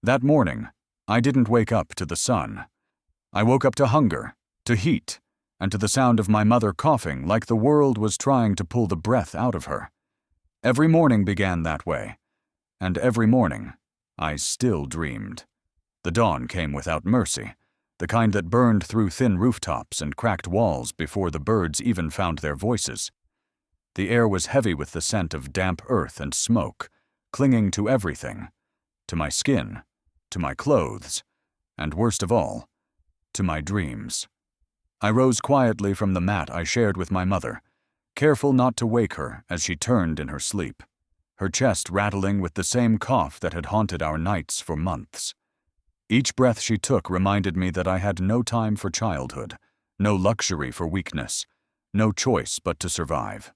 That morning, I didn't wake up to the sun. I woke up to hunger, to heat, and to the sound of my mother coughing like the world was trying to pull the breath out of her. Every morning began that way, and every morning, I still dreamed. The dawn came without mercy, the kind that burned through thin rooftops and cracked walls before the birds even found their voices. The air was heavy with the scent of damp earth and smoke, clinging to everything, to my skin, to my clothes, and worst of all, to my dreams. I rose quietly from the mat I shared with my mother, careful not to wake her as she turned in her sleep, her chest rattling with the same cough that had haunted our nights for months. Each breath she took reminded me that I had no time for childhood, no luxury for weakness, no choice but to survive.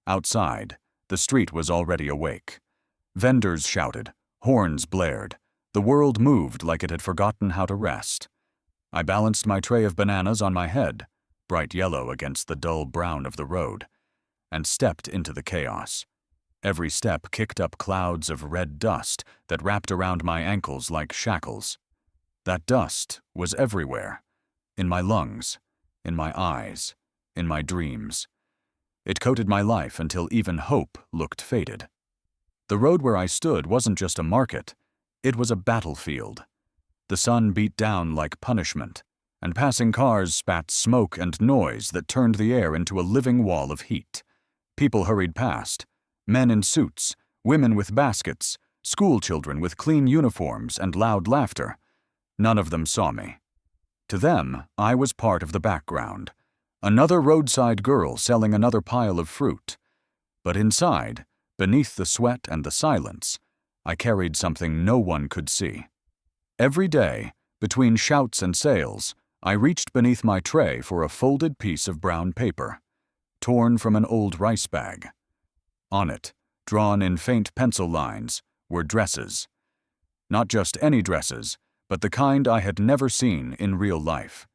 Outside, the street was already awake. Vendors shouted, horns blared, the world moved like it had forgotten how to rest. I balanced my tray of bananas on my head, bright yellow against the dull brown of the road, and stepped into the chaos. Every step kicked up clouds of red dust that wrapped around my ankles like shackles. That dust was everywhere, in my lungs, in my eyes, in my dreams. It coated my life until even hope looked faded. The road where I stood wasn't just a market, it was a battlefield. The sun beat down like punishment, and passing cars spat smoke and noise that turned the air into a living wall of heat. People hurried past, men in suits, women with baskets, school children with clean uniforms and loud laughter. None of them saw me. To them, I was part of the background, another roadside girl selling another pile of fruit. But inside, beneath the sweat and the silence, I carried something no one could see. Every day, between shouts and sales, I reached beneath my tray for a folded piece of brown paper, torn from an old rice bag. On it, drawn in faint pencil lines, were dresses. Not just any dresses, but the kind I had never seen in real life.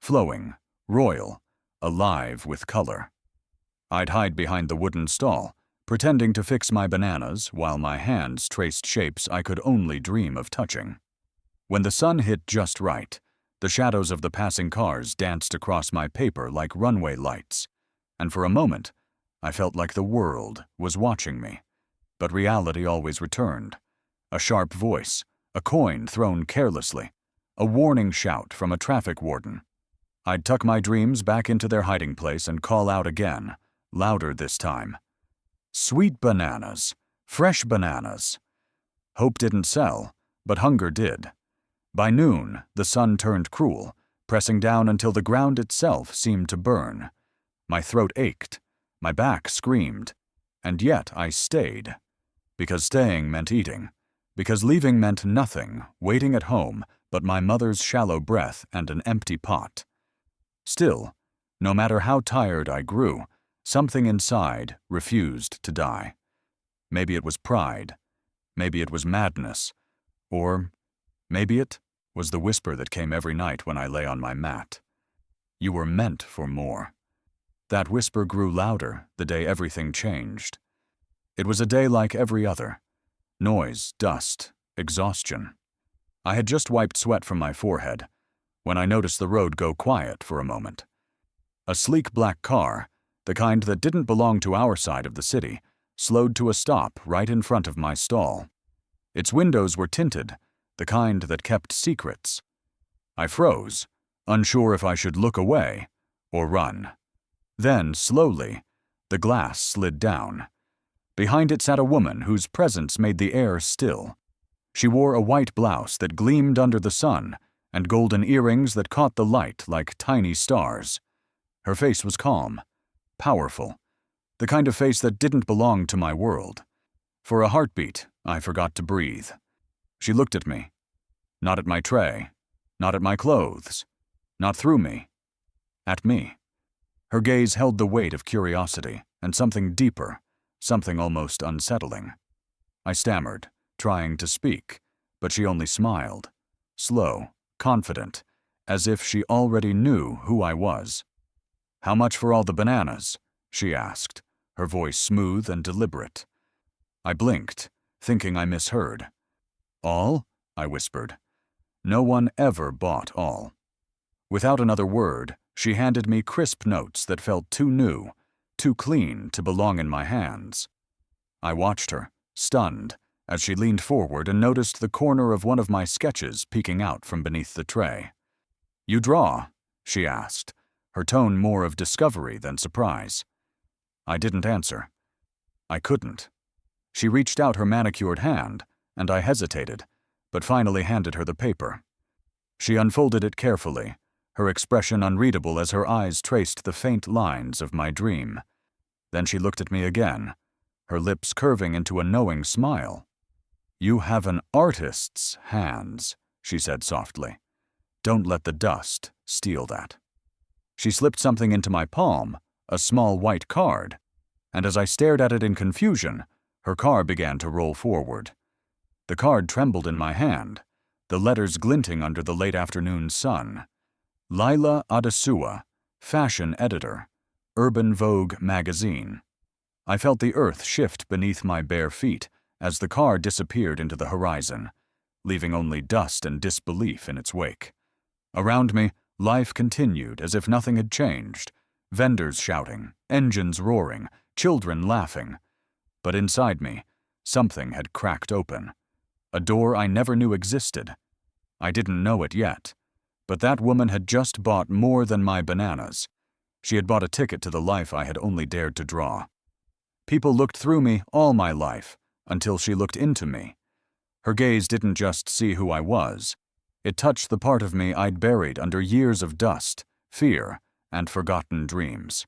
Flowing, royal, alive with color. I'd hide behind the wooden stall, pretending to fix my bananas while my hands traced shapes I could only dream of touching. When the sun hit just right, the shadows of the passing cars danced across my paper like runway lights, and for a moment, I felt like the world was watching me. But reality always returned. A sharp voice, a coin thrown carelessly, a warning shout from a traffic warden. I'd tuck my dreams back into their hiding place and call out again, louder this time. Sweet bananas, fresh bananas. Hope didn't sell, but hunger did. By noon, the sun turned cruel, pressing down until the ground itself seemed to burn. My throat ached, my back screamed, and yet I stayed. Because staying meant eating, because leaving meant nothing, waiting at home, but my mother's shallow breath and an empty pot. Still, no matter how tired I grew, something inside refused to die. Maybe it was pride, maybe it was madness, or maybe it was the whisper that came every night when I lay on my mat. You were meant for more. That whisper grew louder the day everything changed. It was a day like every other. Noise, dust, exhaustion. I had just wiped sweat from my forehead when I noticed the road go quiet for a moment. A sleek black car, the kind that didn't belong to our side of the city, slowed to a stop right in front of my stall. Its windows were tinted, the kind that kept secrets. I froze, unsure if I should look away or run. Then, slowly, the glass slid down. Behind it sat a woman whose presence made the air still. She wore a white blouse that gleamed under the sun and golden earrings that caught the light like tiny stars. Her face was calm, powerful, the kind of face that didn't belong to my world. For a heartbeat, I forgot to breathe. She looked at me. Not at my tray, not at my clothes, not through me. At me. Her gaze held the weight of curiosity and something deeper, something almost unsettling. I stammered, trying to speak, but she only smiled, slow, confident, as if she already knew who I was. "How much for all the bananas?" she asked, her voice smooth and deliberate. I blinked, thinking I misheard. "All?" I whispered. No one ever bought all. Without another word, she handed me crisp notes that felt too new, too clean to belong in my hands. I watched her, stunned, as she leaned forward and noticed the corner of one of my sketches peeking out from beneath the tray. "You draw?" she asked, her tone more of discovery than surprise. I didn't answer. I couldn't. She reached out her manicured hand, and I hesitated, but finally handed her the paper. She unfolded it carefully, her expression unreadable as her eyes traced the faint lines of my dream. Then she looked at me again, her lips curving into a knowing smile. "You have an artist's hands," she said softly. "Don't let the dust steal that." She slipped something into my palm, a small white card, and as I stared at it in confusion, her car began to roll forward. The card trembled in my hand, the letters glinting under the late afternoon sun. Lila Adesua, fashion editor, Urban Vogue magazine. I felt the earth shift beneath my bare feet as the car disappeared into the horizon, leaving only dust and disbelief in its wake. Around me, life continued as if nothing had changed, vendors shouting, engines roaring, children laughing. But inside me, something had cracked open. A door I never knew existed. I didn't know it yet, but that woman had just bought more than my bananas. She had bought a ticket to the life I had only dared to draw. People looked through me all my life, until she looked into me. Her gaze didn't just see who I was. It touched the part of me I'd buried under years of dust, fear, and forgotten dreams.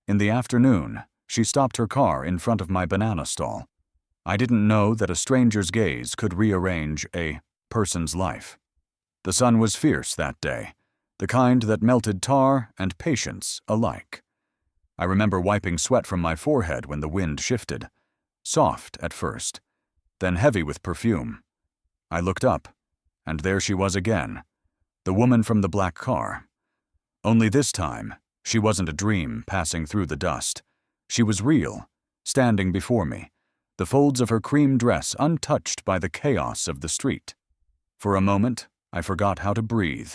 In the afternoon, she stopped her car in front of my banana stall. I didn't know that a stranger's gaze could rearrange a person's life. The sun was fierce that day, the kind that melted tar and patience alike. I remember wiping sweat from my forehead when the wind shifted, soft at first, then heavy with perfume. I looked up, and there she was again, the woman from the black car. Only this time, she wasn't a dream passing through the dust. She was real, standing before me, the folds of her cream dress untouched by the chaos of the street. For a moment, I forgot how to breathe.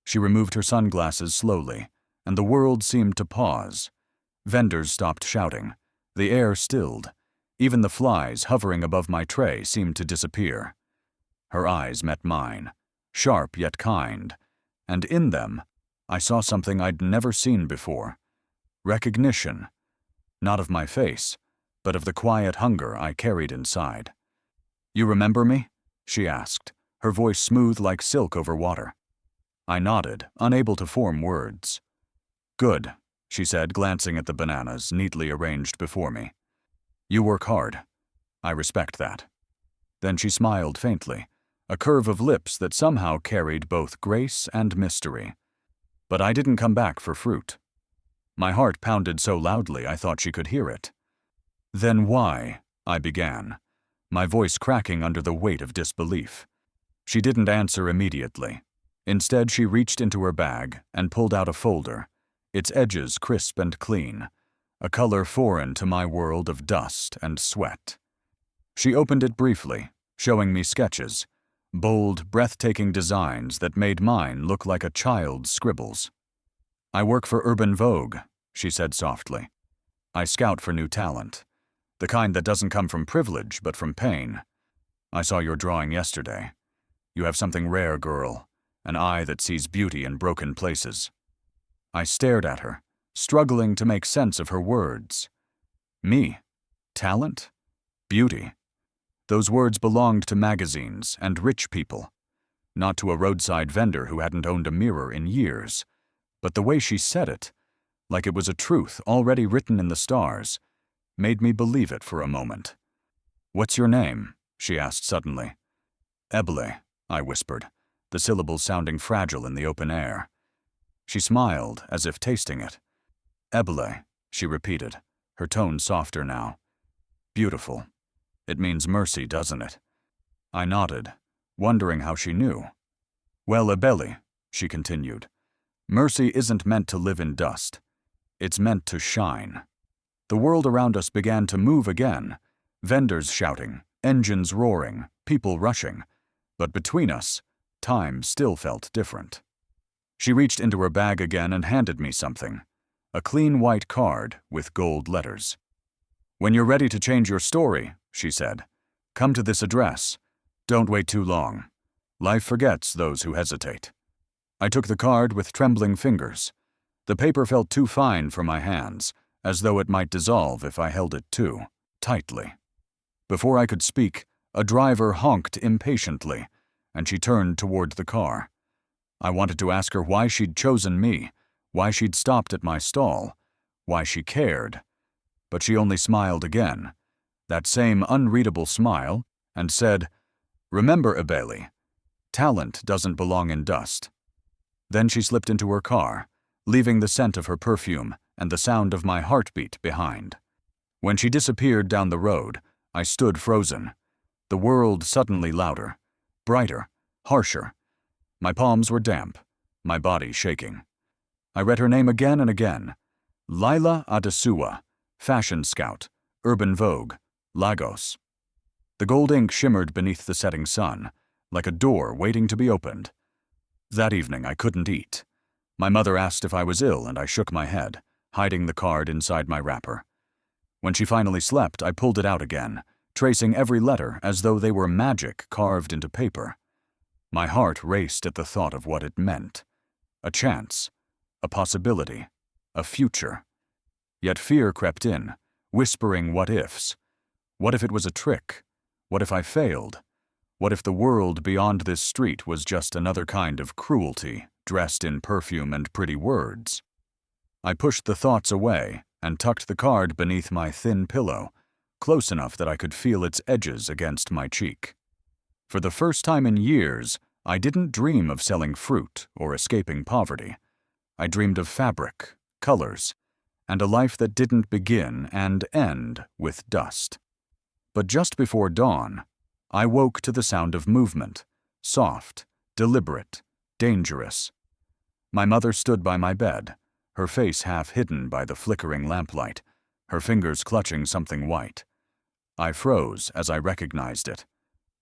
She removed her sunglasses slowly, and the world seemed to pause. Vendors stopped shouting. The air stilled. Even the flies hovering above my tray seemed to disappear. Her eyes met mine, sharp yet kind, and in them, I saw something I'd never seen before. Recognition. Not of my face, but of the quiet hunger I carried inside. "You remember me?" she asked, her voice smooth like silk over water. I nodded, unable to form words. "Good," she said, glancing at the bananas neatly arranged before me. "You work hard. I respect that." Then she smiled faintly, a curve of lips that somehow carried both grace and mystery. But I didn't come back for fruit. My heart pounded so loudly I thought she could hear it. "Then why?" I began, my voice cracking under the weight of disbelief. She didn't answer immediately. Instead, she reached into her bag and pulled out a folder, its edges crisp and clean, a color foreign to my world of dust and sweat. She opened it briefly, showing me sketches, bold, breathtaking designs that made mine look like a child's scribbles. "I work for Urban Vogue," she said softly. "I scout for new talent, the kind that doesn't come from privilege but from pain. I saw your drawing yesterday. You have something rare, girl, an eye that sees beauty in broken places." I stared at her, struggling to make sense of her words. Me? Talent? Beauty? Those words belonged to magazines and rich people, not to a roadside vendor who hadn't owned a mirror in years. But the way she said it, like it was a truth already written in the stars, made me believe it for a moment. "What's your name?" she asked suddenly. "Ebele," I whispered, the syllables sounding fragile in the open air. She smiled, as if tasting it. "Ebele," she repeated, her tone softer now. "Beautiful. It means mercy, doesn't it?" I nodded, wondering how she knew. "Well, Ebele," she continued, "mercy isn't meant to live in dust. It's meant to shine." The world around us began to move again, vendors shouting, engines roaring, people rushing. But between us, time still felt different. She reached into her bag again and handed me something, a clean white card with gold letters. "When you're ready to change your story," she said, "come to this address. Don't wait too long. Life forgets those who hesitate." I took the card with trembling fingers. The paper felt too fine for my hands, as though it might dissolve if I held it too tightly. Before I could speak, a driver honked impatiently, and she turned toward the car. I wanted to ask her why she'd chosen me, why she'd stopped at my stall, why she cared. But she only smiled again, that same unreadable smile, and said, "Remember, Abeli, talent doesn't belong in dust." Then she slipped into her car, leaving the scent of her perfume and the sound of my heartbeat behind. When she disappeared down the road, I stood frozen, the world suddenly louder, brighter, harsher. My palms were damp, my body shaking. I read her name again and again. Laila Adesua, Fashion Scout, Urban Vogue, Lagos. The gold ink shimmered beneath the setting sun, like a door waiting to be opened. That evening I couldn't eat. My mother asked if I was ill, and I shook my head, hiding the card inside my wrapper. When she finally slept, I pulled it out again, tracing every letter as though they were magic carved into paper. My heart raced at the thought of what it meant. A chance, a possibility, a future. Yet fear crept in, whispering what-ifs. What if it was a trick? What if I failed? What if the world beyond this street was just another kind of cruelty, dressed in perfume and pretty words? I pushed the thoughts away and tucked the card beneath my thin pillow, close enough that I could feel its edges against my cheek. For the first time in years, I didn't dream of selling fruit or escaping poverty. I dreamed of fabric, colors, and a life that didn't begin and end with dust. But just before dawn, I woke to the sound of movement, soft, deliberate, dangerous. My mother stood by my bed, her face half hidden by the flickering lamplight, her fingers clutching something white. I froze as I recognized it.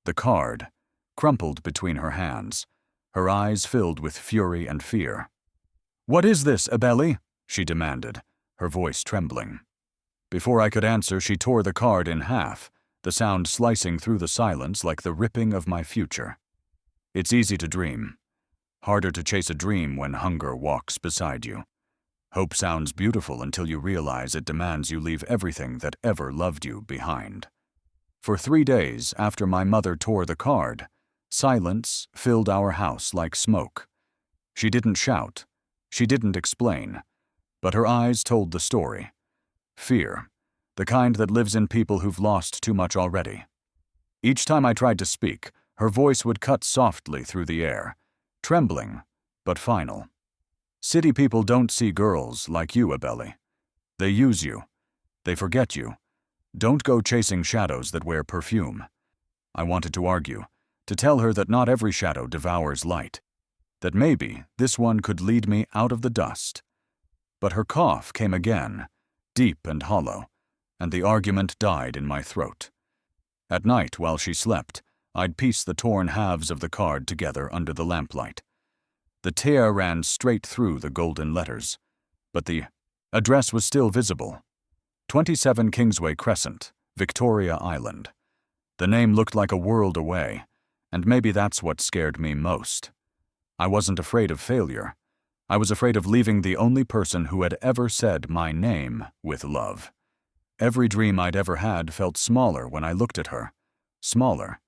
The card, crumpled between her hands, her eyes filled with fury and fear. "What is this, Abeli?" she demanded, her voice trembling. Before I could answer, she tore the card in half, the sound slicing through the silence like the ripping of my future. It's easy to dream. Harder to chase a dream when hunger walks beside you. Hope sounds beautiful until you realize it demands you leave everything that ever loved you behind. For 3 days after my mother tore the card, silence filled our house like smoke. She didn't shout. She didn't explain. But her eyes told the story. Fear, the kind that lives in people who've lost too much already. Each time I tried to speak, her voice would cut softly through the air, trembling, but final. City people don't see girls like you, Abeli. They use you. They forget you. Don't go chasing shadows that wear perfume. I wanted to argue, to tell her that not every shadow devours light, that maybe this one could lead me out of the dust. But her cough came again, deep and hollow, and the argument died in my throat. At night, while she slept, I'd piece the torn halves of the card together under the lamplight. The tear ran straight through the golden letters, but the address was still visible. 27 Kingsway Crescent, Victoria Island. The name looked like a world away, and maybe that's what scared me most. I wasn't afraid of failure. I was afraid of leaving the only person who had ever said my name with love. Every dream I'd ever had felt smaller when I looked at her. Smaller,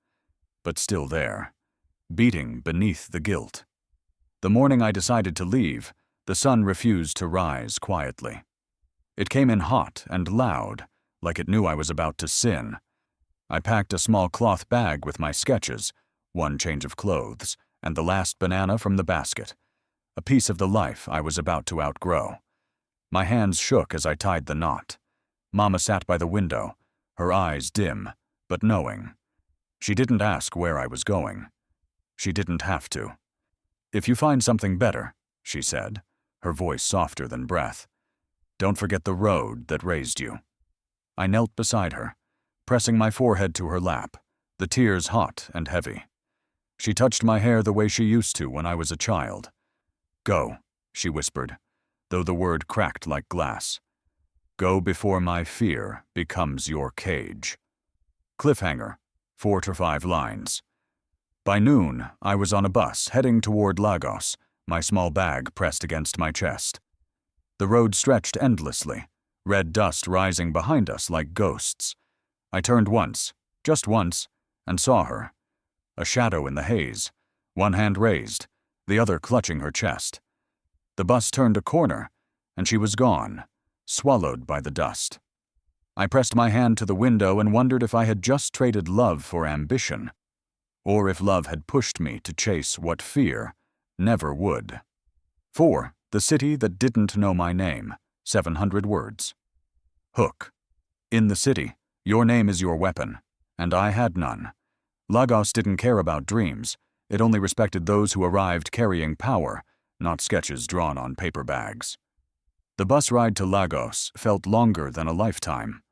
but still there, beating beneath the guilt. The morning I decided to leave, the sun refused to rise quietly. It came in hot and loud, like it knew I was about to sin. I packed a small cloth bag with my sketches, one change of clothes, and the last banana from the basket, a piece of the life I was about to outgrow. My hands shook as I tied the knot. Mama sat by the window, her eyes dim, but knowing. She didn't ask where I was going. She didn't have to. "If you find something better," she said, her voice softer than breath, "don't forget the road that raised you." I knelt beside her, pressing my forehead to her lap, the tears hot and heavy. She touched my hair the way she used to when I was a child. "Go," she whispered, though the word cracked like glass. "Go before my fear becomes your cage." Cliffhanger, 4 to 5 lines. By noon, I was on a bus heading toward Lagos, my small bag pressed against my chest. The road stretched endlessly, red dust rising behind us like ghosts. I turned once, just once, and saw her. A shadow in the haze, one hand raised, the other clutching her chest. The bus turned a corner, and she was gone, swallowed by the dust. I pressed my hand to the window and wondered if I had just traded love for ambition, or if love had pushed me to chase what fear never would. 4. The city that didn't know my name, 700 words. Hook. In the city, your name is your weapon, and I had none. Lagos didn't care about dreams. It only respected those who arrived carrying power, not sketches drawn on paper bags. The bus ride to Lagos felt longer than a lifetime.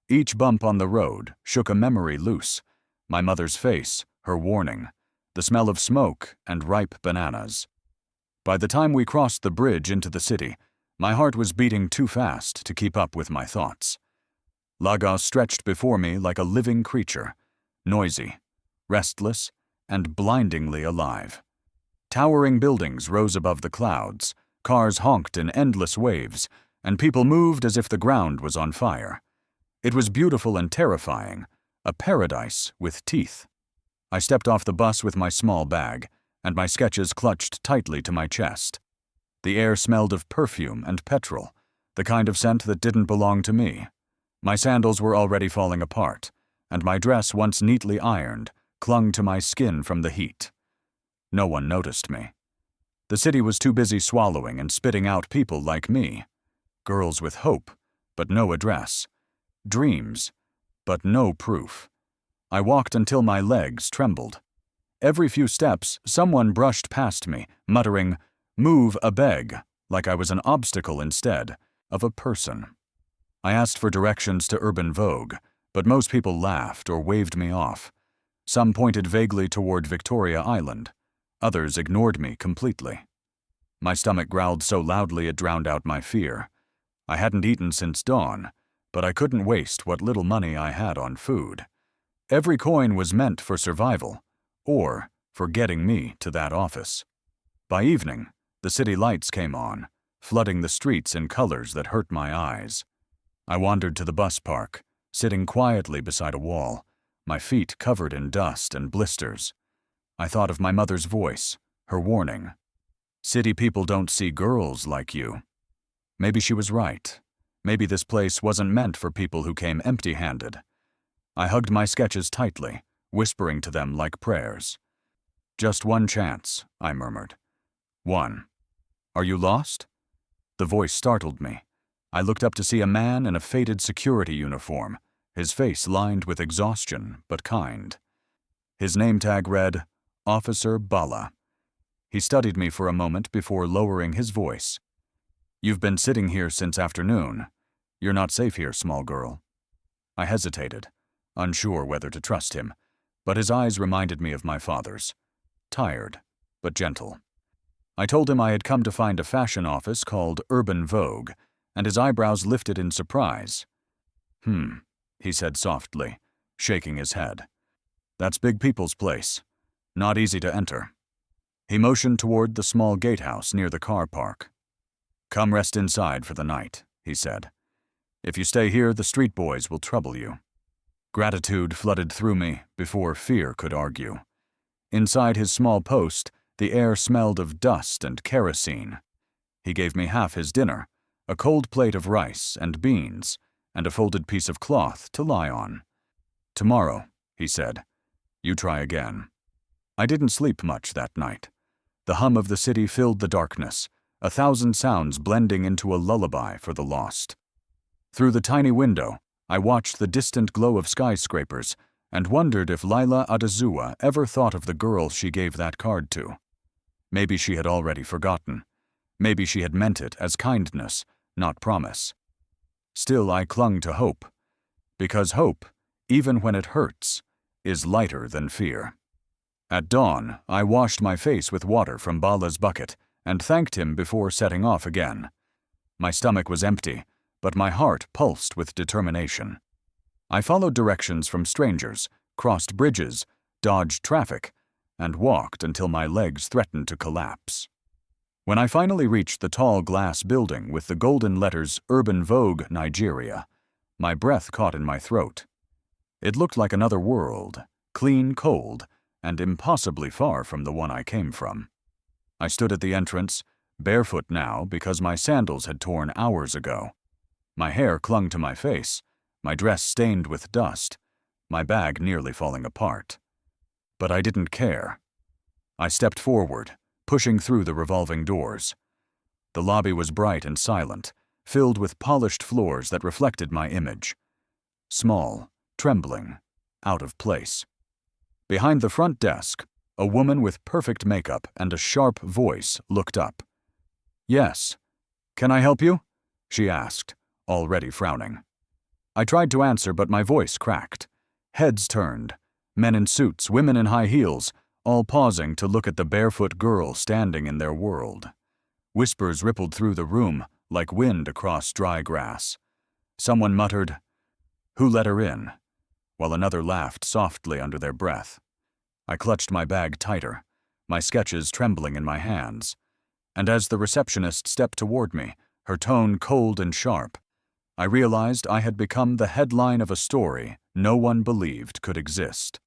Each bump on the road shook a memory loose. My mother's face, her warning, the smell of smoke and ripe bananas. By the time we crossed the bridge into the city, my heart was beating too fast to keep up with my thoughts. Lagos stretched before me like a living creature, noisy, restless, and blindingly alive. Towering buildings rose above the clouds, cars honked in endless waves, and people moved as if the ground was on fire. It was beautiful and terrifying, a paradise with teeth. I stepped off the bus with my small bag, and my sketches clutched tightly to my chest. The air smelled of perfume and petrol, the kind of scent that didn't belong to me. My sandals were already falling apart, and my dress, once neatly ironed, clung to my skin from the heat. No one noticed me. The city was too busy swallowing and spitting out people like me. Girls with hope, but no address. Dreams, but no proof. I walked until my legs trembled. Every few steps, someone brushed past me, muttering, "Move a beg," like I was an obstacle instead of a person. I asked for directions to Urban Vogue, but most people laughed or waved me off. Some pointed vaguely toward Victoria Island. Others ignored me completely. My stomach growled so loudly it drowned out my fear. I hadn't eaten since dawn, but I couldn't waste what little money I had on food. Every coin was meant for survival, or for getting me to that office. By evening, the city lights came on, flooding the streets in colors that hurt my eyes. I wandered to the bus park, sitting quietly beside a wall, my feet covered in dust and blisters. I thought of my mother's voice, her warning. "City people don't see girls like you." Maybe she was right. Maybe this place wasn't meant for people who came empty-handed. I hugged my sketches tightly, whispering to them like prayers. "Just one chance," I murmured. "One. Are you lost?" The voice startled me. I looked up to see a man in a faded security uniform, his face lined with exhaustion, but kind. His name tag read, Officer Bala. He studied me for a moment before lowering his voice. "You've been sitting here since afternoon. You're not safe here, small girl." I hesitated, unsure whether to trust him, but his eyes reminded me of my father's. Tired, but gentle. I told him I had come to find a fashion office called Urban Vogue, and his eyebrows lifted in surprise. He said softly, shaking his head. "That's big people's place. Not easy to enter." He motioned toward the small gatehouse near the car park. "Come rest inside for the night," he said. "If you stay here, the street boys will trouble you." Gratitude flooded through me before fear could argue. Inside his small post, the air smelled of dust and kerosene. He gave me half his dinner, a cold plate of rice and beans, and a folded piece of cloth to lie on. "Tomorrow," he said, "you try again." I didn't sleep much that night. The hum of the city filled the darkness, 1,000 sounds blending into a lullaby for the lost. Through the tiny window, I watched the distant glow of skyscrapers and wondered if Lila Adezuwa ever thought of the girl she gave that card to. Maybe she had already forgotten. Maybe she had meant it as kindness, not promise. Still, I clung to hope, because hope, even when it hurts, is lighter than fear. At dawn, I washed my face with water from Bala's bucket and thanked him before setting off again. My stomach was empty, but my heart pulsed with determination. I followed directions from strangers, crossed bridges, dodged traffic, and walked until my legs threatened to collapse. When I finally reached the tall glass building with the golden letters Urban Vogue, Nigeria, my breath caught in my throat. It looked like another world, clean, cold, and impossibly far from the one I came from. I stood at the entrance, barefoot now because my sandals had torn hours ago. My hair clung to my face, my dress stained with dust, my bag nearly falling apart. But I didn't care. I stepped forward, pushing through the revolving doors. The lobby was bright and silent, filled with polished floors that reflected my image. Small, trembling, out of place. Behind the front desk, a woman with perfect makeup and a sharp voice looked up. "Yes. Can I help you?" she asked, already frowning. I tried to answer, but my voice cracked. Heads turned. Men in suits, women in high heels, all pausing to look at the barefoot girl standing in their world. Whispers rippled through the room like wind across dry grass. Someone muttered, "Who let her in?" while another laughed softly under their breath. I clutched my bag tighter, my sketches trembling in my hands. And as the receptionist stepped toward me, her tone cold and sharp, I realized I had become the headline of a story no one believed could exist.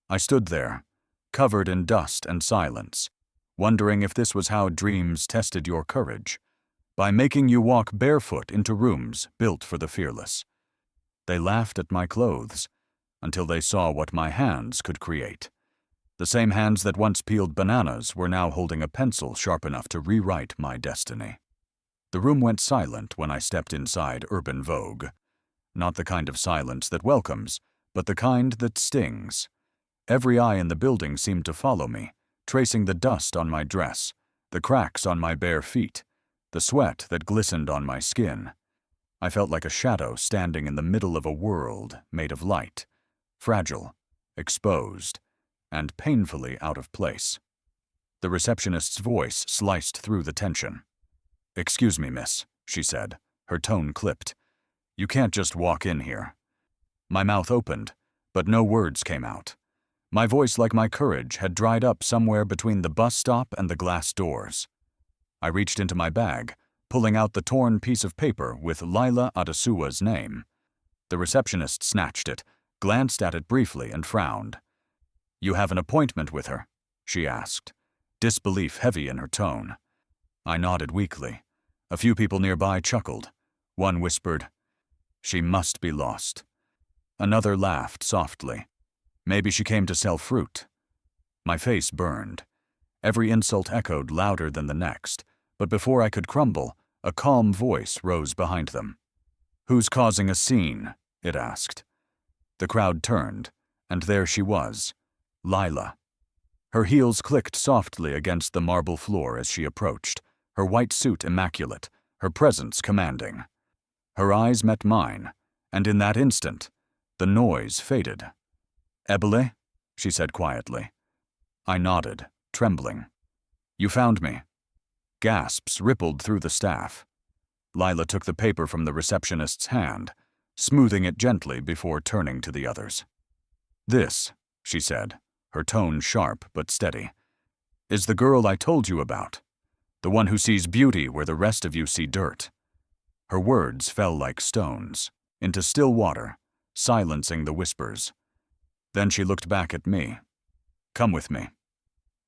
I stood there, covered in dust and silence, wondering if this was how dreams tested your courage, by making you walk barefoot into rooms built for the fearless. They laughed at my clothes, until they saw what my hands could create. The same hands that once peeled bananas were now holding a pencil sharp enough to rewrite my destiny. The room went silent when I stepped inside Urban Vogue. Not the kind of silence that welcomes, but the kind that stings. Every eye in the building seemed to follow me, tracing the dust on my dress, the cracks on my bare feet, the sweat that glistened on my skin. I felt like a shadow standing in the middle of a world made of light, fragile, exposed, and painfully out of place. The receptionist's voice sliced through the tension. "Excuse me, miss," she said, her tone clipped. "You can't just walk in here." My mouth opened, but no words came out. My voice, like my courage, had dried up somewhere between the bus stop and the glass doors. I reached into my bag, pulling out the torn piece of paper with Lila Adesuwa's name. The receptionist snatched it, glanced at it briefly, and frowned. "You have an appointment with her?" she asked, disbelief heavy in her tone. I nodded weakly. A few people nearby chuckled. One whispered, "She must be lost." Another laughed softly. "Maybe she came to sell fruit." My face burned. Every insult echoed louder than the next, but before I could crumble, a calm voice rose behind them. "Who's causing a scene?" it asked. The crowd turned, and there she was, Lila. Her heels clicked softly against the marble floor as she approached, her white suit immaculate, her presence commanding. Her eyes met mine, and in that instant, the noise faded. "Ebele?" she said quietly. I nodded, trembling. "You found me." Gasps rippled through the staff. Lila took the paper from the receptionist's hand, smoothing it gently before turning to the others. "This," she said, her tone sharp but steady, "is the girl I told you about. The one who sees beauty where the rest of you see dirt." Her words fell like stones, into still water, silencing the whispers. Then she looked back at me. "Come with me."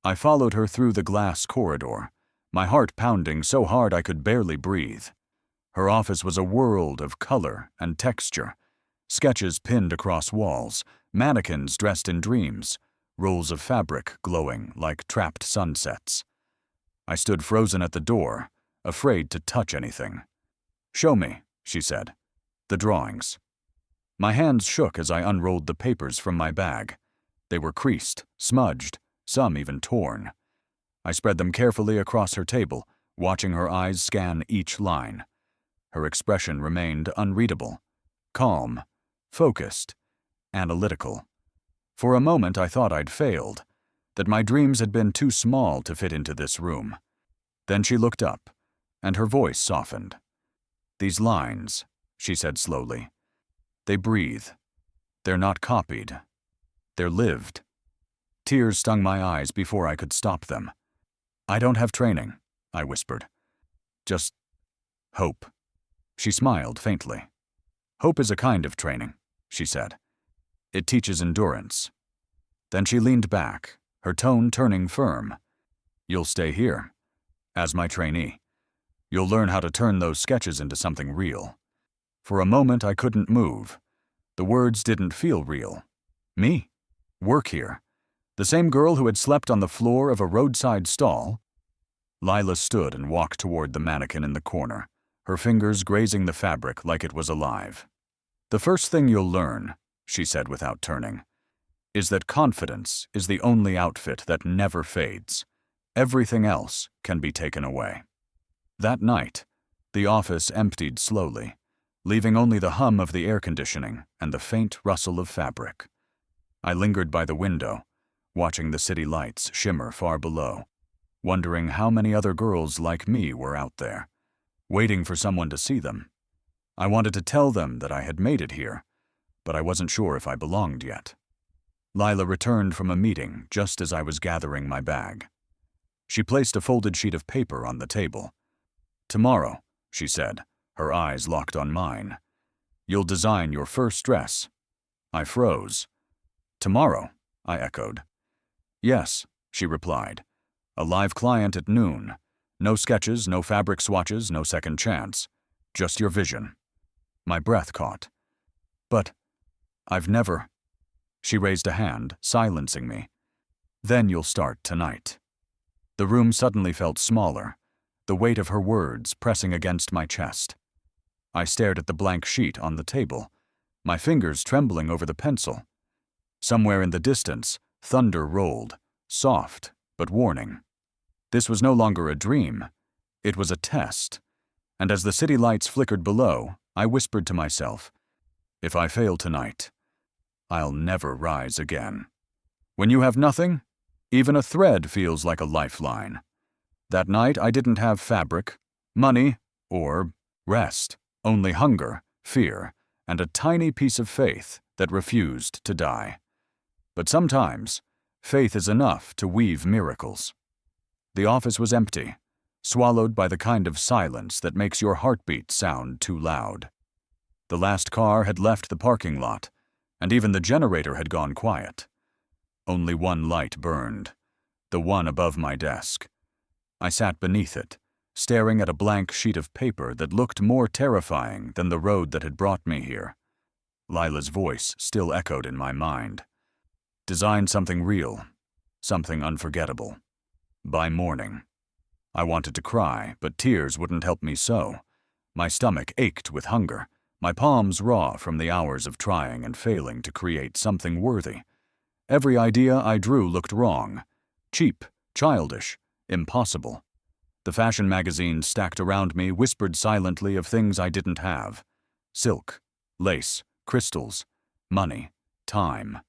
I followed her through the glass corridor, my heart pounding so hard I could barely breathe. Her office was a world of color and texture, sketches pinned across walls, mannequins dressed in dreams, rolls of fabric glowing like trapped sunsets. I stood frozen at the door, afraid to touch anything. "Show me," she said. "The drawings." My hands shook as I unrolled the papers from my bag. They were creased, smudged, some even torn. I spread them carefully across her table, watching her eyes scan each line. Her expression remained unreadable, calm, focused, analytical. For a moment I thought I'd failed, that my dreams had been too small to fit into this room. Then she looked up, and her voice softened. "These lines," she said slowly, "they breathe. They're not copied. They're lived." Tears stung my eyes before I could stop them. "I don't have training," I whispered. "Just hope." She smiled faintly. "Hope is a kind of training," she said. "It teaches endurance." Then she leaned back, her tone turning firm. "You'll stay here, as my trainee. You'll learn how to turn those sketches into something real." For a moment I couldn't move. The words didn't feel real. Me? Work here? The same girl who had slept on the floor of a roadside stall? Lila stood and walked toward the mannequin in the corner, her fingers grazing the fabric like it was alive. "The first thing you'll learn," she said without turning, "is that confidence is the only outfit that never fades. Everything else can be taken away." That night, the office emptied slowly, leaving only the hum of the air conditioning and the faint rustle of fabric. I lingered by the window, watching the city lights shimmer far below, wondering how many other girls like me were out there, waiting for someone to see them. I wanted to tell them that I had made it here, but I wasn't sure if I belonged yet. Lila returned from a meeting just as I was gathering my bag. She placed a folded sheet of paper on the table. "Tomorrow," she said, her eyes locked on mine, "you'll design your first dress." I froze. "Tomorrow?" I echoed. "Yes," she replied. "A live client at noon. No sketches, no fabric swatches, no second chance. Just your vision." My breath caught. "But I've never—" She raised a hand, silencing me. "Then you'll start tonight." The room suddenly felt smaller, the weight of her words pressing against my chest. I stared at the blank sheet on the table, my fingers trembling over the pencil. Somewhere in the distance, thunder rolled, soft but warning. This was no longer a dream. It was a test. And as the city lights flickered below, I whispered to myself, "If I fail tonight, I'll never rise again." When you have nothing, even a thread feels like a lifeline. That night I didn't have fabric, money, or rest, only hunger, fear, and a tiny piece of faith that refused to die. But sometimes, faith is enough to weave miracles. The office was empty, swallowed by the kind of silence that makes your heartbeat sound too loud. The last car had left the parking lot, and even the generator had gone quiet. Only one light burned, the one above my desk. I sat beneath it, staring at a blank sheet of paper that looked more terrifying than the road that had brought me here. Lila's voice still echoed in my mind. "Design something real, something unforgettable. By morning." I wanted to cry, but tears wouldn't help me sew. My stomach ached with hunger, my palms raw from the hours of trying and failing to create something worthy. Every idea I drew looked wrong, cheap, childish, impossible. The fashion magazines stacked around me whispered silently of things I didn't have. Silk, lace, crystals, money, time.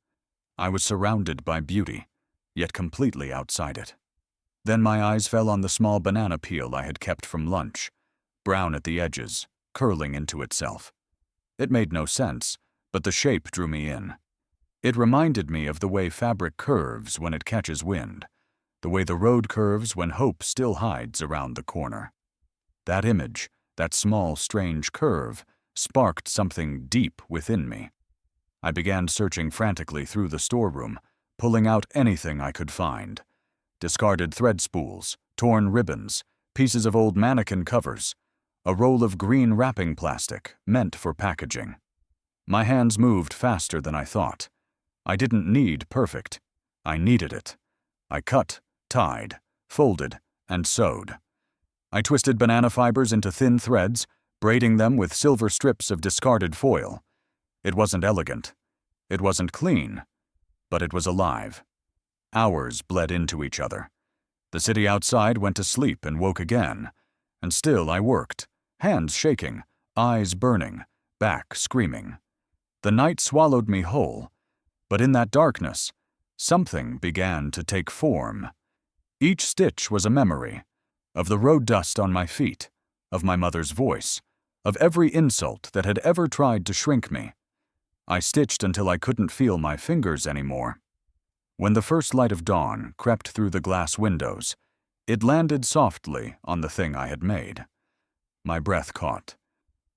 I was surrounded by beauty, yet completely outside it. Then my eyes fell on the small banana peel I had kept from lunch, brown at the edges, curling into itself. It made no sense, but the shape drew me in. It reminded me of the way fabric curves when it catches wind, the way the road curves when hope still hides around the corner. That image, that small, strange curve, sparked something deep within me. I began searching frantically through the storeroom, pulling out anything I could find. Discarded thread spools, torn ribbons, pieces of old mannequin covers, a roll of green wrapping plastic meant for packaging. My hands moved faster than I thought. I didn't need perfect. I needed it. I cut, tied, folded, and sewed. I twisted banana fibers into thin threads, braiding them with silver strips of discarded foil. It wasn't elegant. It wasn't clean. But it was alive. Hours bled into each other. The city outside went to sleep and woke again. And still I worked, hands shaking, eyes burning, back screaming. The night swallowed me whole. But in that darkness, something began to take form. Each stitch was a memory of the road dust on my feet, of my mother's voice, of every insult that had ever tried to shrink me. I stitched until I couldn't feel my fingers anymore. When the first light of dawn crept through the glass windows, it landed softly on the thing I had made. My breath caught.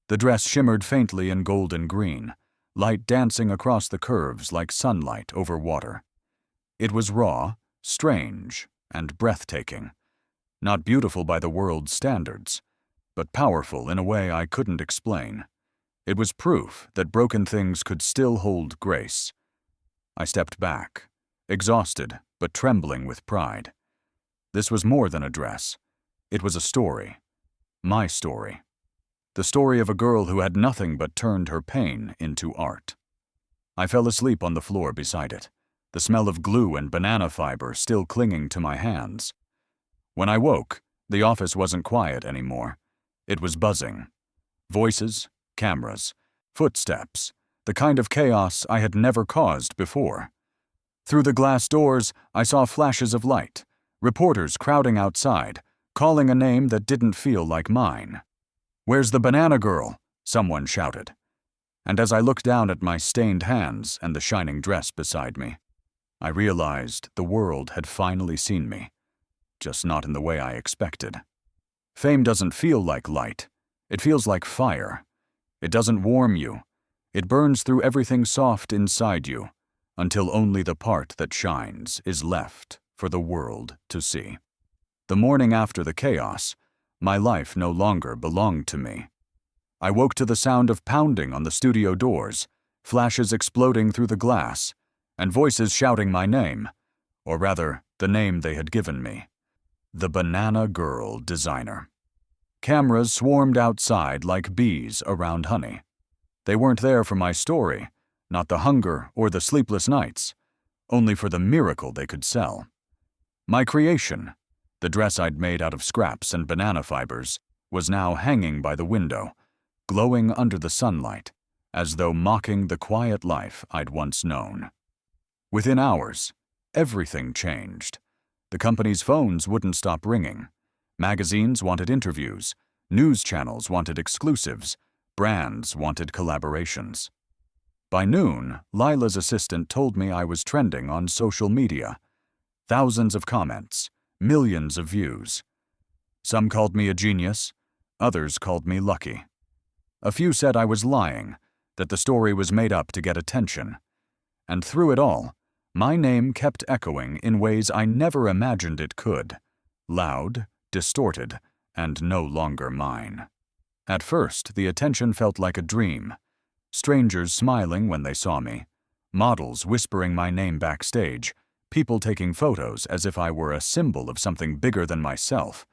The dress shimmered faintly in golden green, light dancing across the curves like sunlight over water. It was raw, strange, and breathtaking. Not beautiful by the world's standards, but powerful in a way I couldn't explain. It was proof that broken things could still hold grace. I stepped back, exhausted but trembling with pride. This was more than a dress. It was a story. My story. The story of a girl who had nothing but turned her pain into art. I fell asleep on the floor beside it, the smell of glue and banana fiber still clinging to my hands. When I woke, the office wasn't quiet anymore. It was buzzing. Voices, cameras, footsteps, the kind of chaos I had never caused before. Through the glass doors, I saw flashes of light, reporters crowding outside, calling a name that didn't feel like mine. "Where's the banana girl?" someone shouted. And as I looked down at my stained hands and the shining dress beside me, I realized the world had finally seen me, just not in the way I expected. Fame doesn't feel like light. It feels like fire. It doesn't warm you. It burns through everything soft inside you, until only the part that shines is left for the world to see. The morning after the chaos, my life no longer belonged to me. I woke to the sound of pounding on the studio doors, flashes exploding through the glass, and voices shouting my name, or rather, the name they had given me. The Banana Girl Designer. Cameras swarmed outside like bees around honey. They weren't there for my story, not the hunger or the sleepless nights, only for the miracle they could sell. My creation, the dress I'd made out of scraps and banana fibers, was now hanging by the window, glowing under the sunlight, as though mocking the quiet life I'd once known. Within hours, everything changed. The company's phones wouldn't stop ringing. Magazines wanted interviews, news channels wanted exclusives, brands wanted collaborations. By noon, Lila's assistant told me I was trending on social media. Thousands of comments, millions of views. Some called me a genius, others called me lucky. A few said I was lying, that the story was made up to get attention. And through it all, my name kept echoing in ways I never imagined it could. Loud, distorted, and no longer mine. At first, the attention felt like a dream. Strangers smiling when they saw me, models whispering my name backstage, people taking photos as if I were a symbol of something bigger than myself.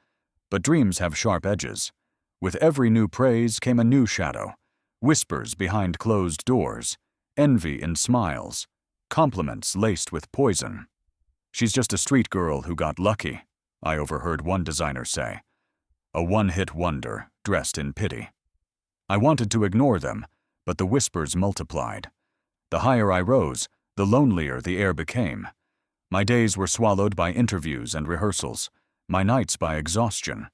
But dreams have sharp edges. With every new praise came a new shadow, whispers behind closed doors, envy in smiles, compliments laced with poison. "She's just a street girl who got lucky," I overheard one designer say. A one-hit wonder, dressed in pity. I wanted to ignore them, but the whispers multiplied. The higher I rose, the lonelier the air became. My days were swallowed by interviews and rehearsals, my nights by exhaustion.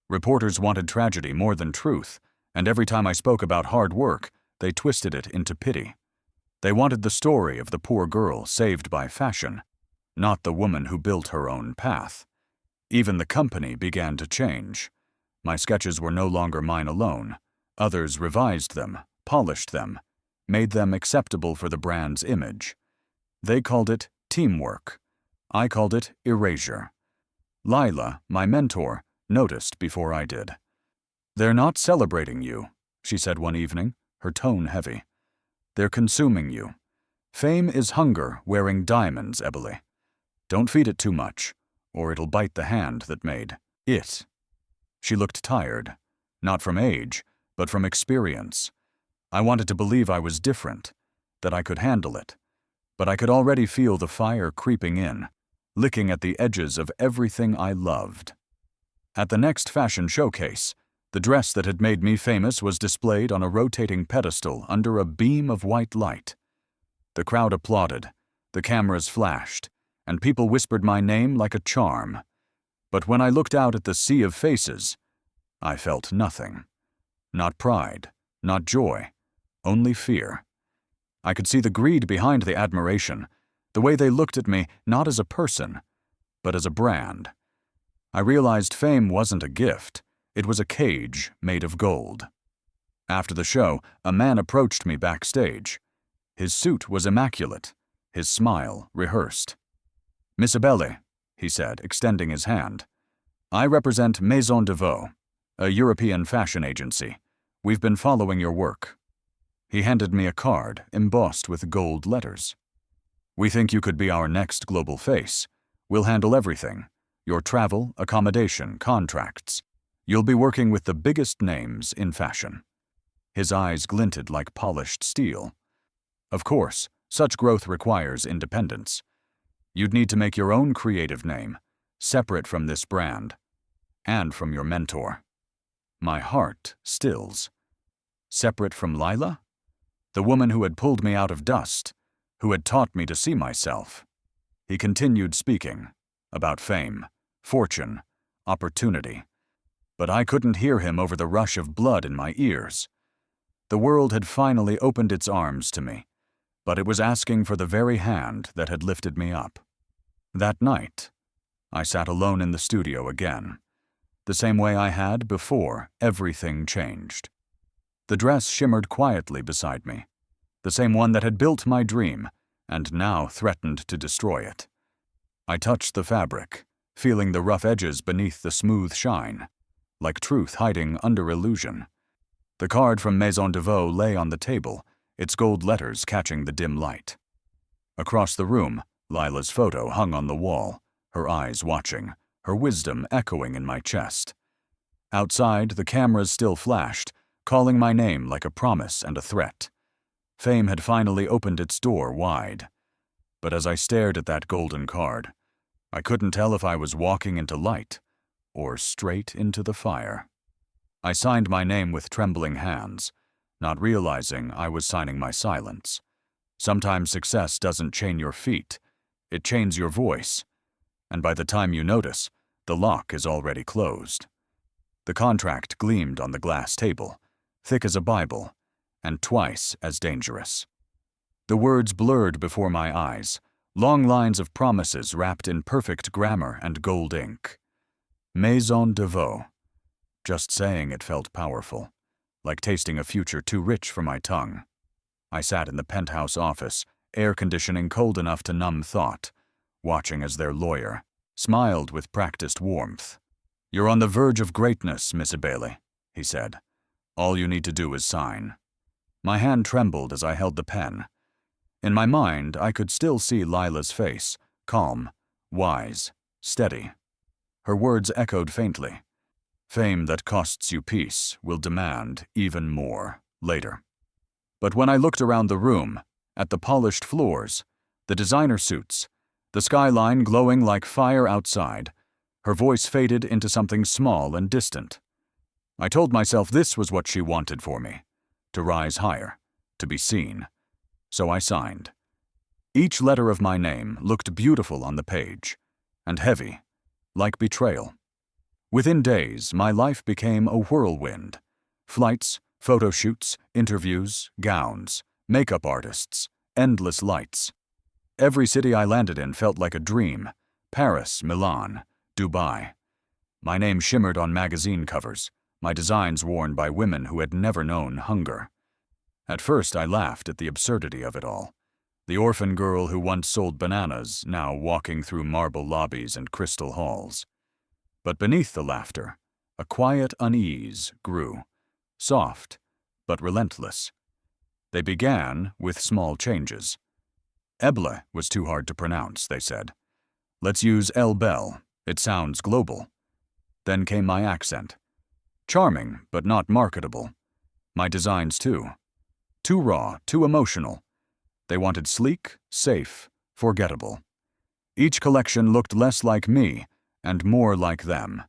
Reporters wanted tragedy more than truth, and every time I spoke about hard work, they twisted it into pity. They wanted the story of the poor girl saved by fashion, not the woman who built her own path. Even the company began to change. My sketches were no longer mine alone. Others revised them, polished them, made them acceptable for the brand's image. They called it teamwork. I called it erasure. Lila, my mentor, noticed before I did. "They're not celebrating you," she said one evening, her tone heavy. "They're consuming you. Fame is hunger wearing diamonds, Eboli. Don't feed it too much, or it'll bite the hand that made it." She looked tired, not from age, but from experience. I wanted to believe I was different, that I could handle it, but I could already feel the fire creeping in, licking at the edges of everything I loved. At the next fashion showcase, the dress that had made me famous was displayed on a rotating pedestal under a beam of white light. The crowd applauded, The cameras flashed, and people whispered my name like a charm. But when I looked out at the sea of faces, I felt nothing. Not pride, not joy, only fear. I could see the greed behind the admiration, the way they looked at me not as a person, but as a brand. I realized fame wasn't a gift, it was a cage made of gold. After the show, a man approached me backstage. His suit was immaculate, his smile rehearsed. "Miss Abele," he said, extending his hand. "I represent Maison de Vaux, a European fashion agency. We've been following your work." He handed me a card embossed with gold letters. "We think you could be our next global face. We'll handle everything. Your travel, accommodation, contracts. You'll be working with the biggest names in fashion." His eyes glinted like polished steel. "Of course, such growth requires independence. You'd need to make your own creative name, separate from this brand, and from your mentor." My heart stills. Separate from Lila? The woman who had pulled me out of dust, who had taught me to see myself. He continued speaking about fame, fortune, opportunity. But I couldn't hear him over the rush of blood in my ears. The world had finally opened its arms to me, but it was asking for the very hand that had lifted me up. That night, I sat alone in the studio again, the same way I had before everything changed. The dress shimmered quietly beside me, the same one that had built my dream and now threatened to destroy it. I touched the fabric, feeling the rough edges beneath the smooth shine, like truth hiding under illusion. The card from Maison de Vaux lay on the table, its gold letters catching the dim light. Across the room, Lila's photo hung on the wall, her eyes watching, her wisdom echoing in my chest. Outside, the cameras still flashed, calling my name like a promise and a threat. Fame had finally opened its door wide. But as I stared at that golden card, I couldn't tell if I was walking into light or straight into the fire. I signed my name with trembling hands, not realizing I was signing my silence. Sometimes success doesn't chain your feet, it chains your voice. And by the time you notice, the lock is already closed. The contract gleamed on the glass table, thick as a Bible, and twice as dangerous. The words blurred before my eyes, long lines of promises wrapped in perfect grammar and gold ink. Maison de Vaux. Just saying it felt powerful, like tasting a future too rich for my tongue. I sat in the penthouse office, air conditioning cold enough to numb thought, watching as their lawyer smiled with practiced warmth. "You're on the verge of greatness, Miss Abele," he said. "All you need to do is sign." My hand trembled as I held the pen. In my mind, I could still see Lila's face, calm, wise, steady. Her words echoed faintly. "Fame that costs you peace will demand even more later." But when I looked around the room, at the polished floors, the designer suits, the skyline glowing like fire outside, her voice faded into something small and distant. I told myself this was what she wanted for me, to rise higher, to be seen. So I signed. Each letter of my name looked beautiful on the page, and heavy, like betrayal. Within days, my life became a whirlwind. Flights, photo shoots, interviews, gowns, makeup artists, endless lights. Every city I landed in felt like a dream. Paris, Milan, Dubai. My name shimmered on magazine covers, my designs worn by women who had never known hunger. At first I laughed at the absurdity of it all. The orphan girl who once sold bananas, now walking through marble lobbies and crystal halls. But beneath the laughter, a quiet unease grew, soft but relentless. They began with small changes. Eble was too hard to pronounce, they said. Let's use El Bel, it sounds global. Then came my accent. Charming, but not marketable. My designs too. Too raw, too emotional. They wanted sleek, safe, forgettable. Each collection looked less like me and more like them.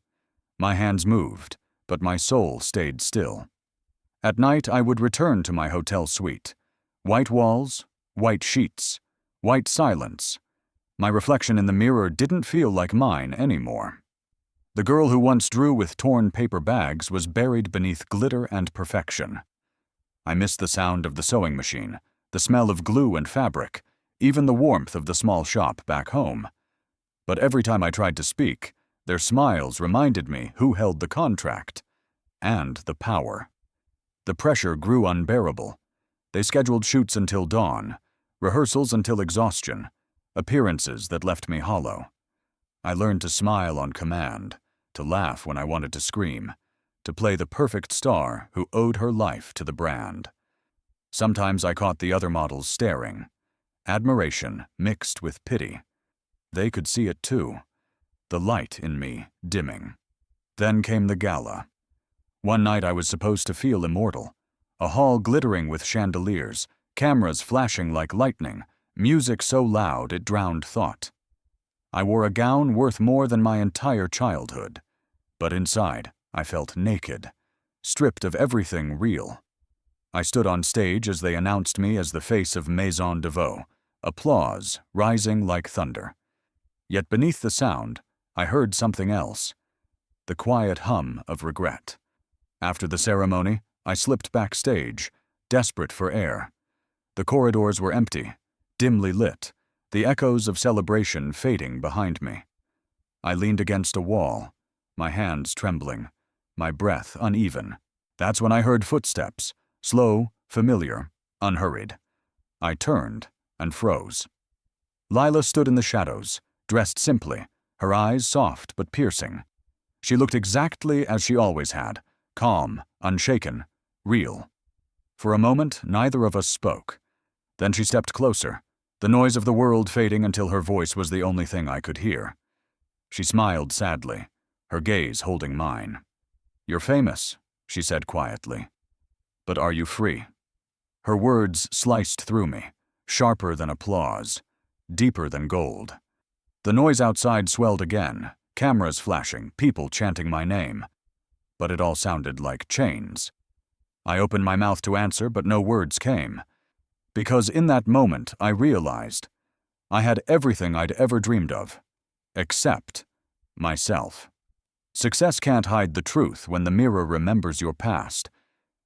My hands moved, but my soul stayed still. At night I would return to my hotel suite. White walls, white sheets, White silence. My reflection in the mirror didn't feel like mine anymore. The girl who once drew with torn paper bags was buried beneath glitter and perfection. I missed the sound of the sewing machine, the smell of glue and fabric, even the warmth of the small shop back home. But every time I tried to speak, their smiles reminded me who held the contract and the power. The pressure grew unbearable. They scheduled shoots until dawn, rehearsals until exhaustion, appearances that left me hollow. I learned to smile on command, to laugh when I wanted to scream, to play the perfect star who owed her life to the brand. Sometimes I caught the other models staring, admiration mixed with pity. They could see it too, the light in me dimming. Then came the gala. One night I was supposed to feel immortal, a hall glittering with chandeliers, cameras flashing like lightning, music so loud it drowned thought. I wore a gown worth more than my entire childhood, but inside I felt naked, stripped of everything real. I stood on stage as they announced me as the face of Maison de Vaux, applause rising like thunder. Yet beneath the sound, I heard something else, the quiet hum of regret. After the ceremony, I slipped backstage, desperate for air. The corridors were empty, dimly lit, the echoes of celebration fading behind me. I leaned against a wall, my hands trembling, my breath uneven. That's when I heard footsteps, slow, familiar, unhurried. I turned and froze. Lila stood in the shadows, dressed simply, her eyes soft but piercing. She looked exactly as she always had, calm, unshaken, real. For a moment, neither of us spoke. Then she stepped closer, the noise of the world fading until her voice was the only thing I could hear. She smiled sadly, her gaze holding mine. "You're famous," she said quietly. "But are you free?" Her words sliced through me, sharper than applause, deeper than gold. The noise outside swelled again, cameras flashing, people chanting my name. But it all sounded like chains. I opened my mouth to answer, but no words came. Because in that moment, I realized I had everything I'd ever dreamed of, except myself. Success can't hide the truth when the mirror remembers your past.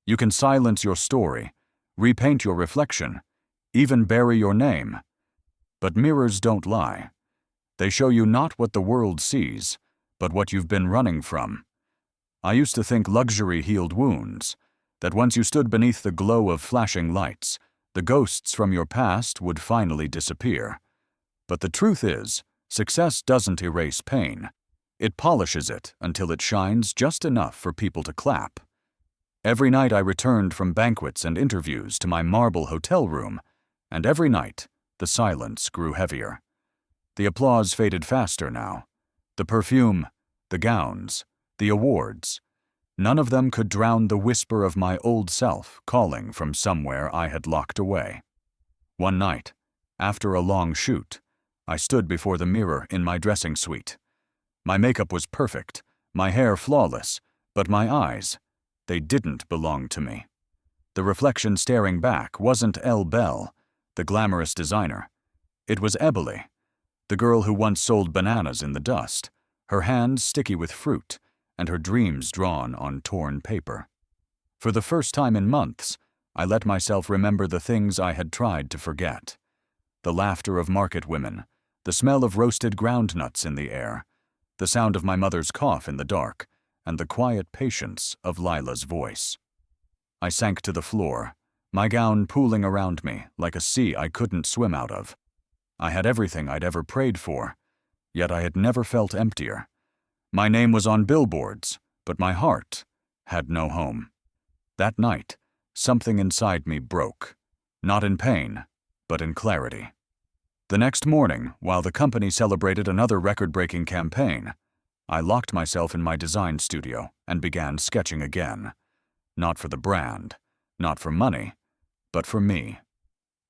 You can silence your story, repaint your reflection, even bury your name. But mirrors don't lie. They show you not what the world sees, but what you've been running from. I used to think luxury healed wounds, that once you stood beneath the glow of flashing lights, the ghosts from your past would finally disappear. But the truth is, success doesn't erase pain. It polishes it until it shines just enough for people to clap. Every night I returned from banquets and interviews to my marble hotel room, and every night the silence grew heavier. The applause faded faster now. The perfume, the gowns, the awards. None of them could drown the whisper of my old self calling from somewhere I had locked away. One night, after a long shoot, I stood before the mirror in my dressing suite. My makeup was perfect, my hair flawless, but my eyes, they didn't belong to me. The reflection staring back wasn't Elle Bell, the glamorous designer. It was Eboli, the girl who once sold bananas in the dust, her hands sticky with fruit, and her dreams drawn on torn paper. For the first time in months, I let myself remember the things I had tried to forget. The laughter of market women, the smell of roasted groundnuts in the air, the sound of my mother's cough in the dark, and the quiet patience of Lila's voice. I sank to the floor, my gown pooling around me like a sea I couldn't swim out of. I had everything I'd ever prayed for, yet I had never felt emptier. My name was on billboards, but my heart had no home. That night, something inside me broke, not in pain, but in clarity. The next morning, while the company celebrated another record-breaking campaign, I locked myself in my design studio and began sketching again. Not for the brand, not for money, but for me.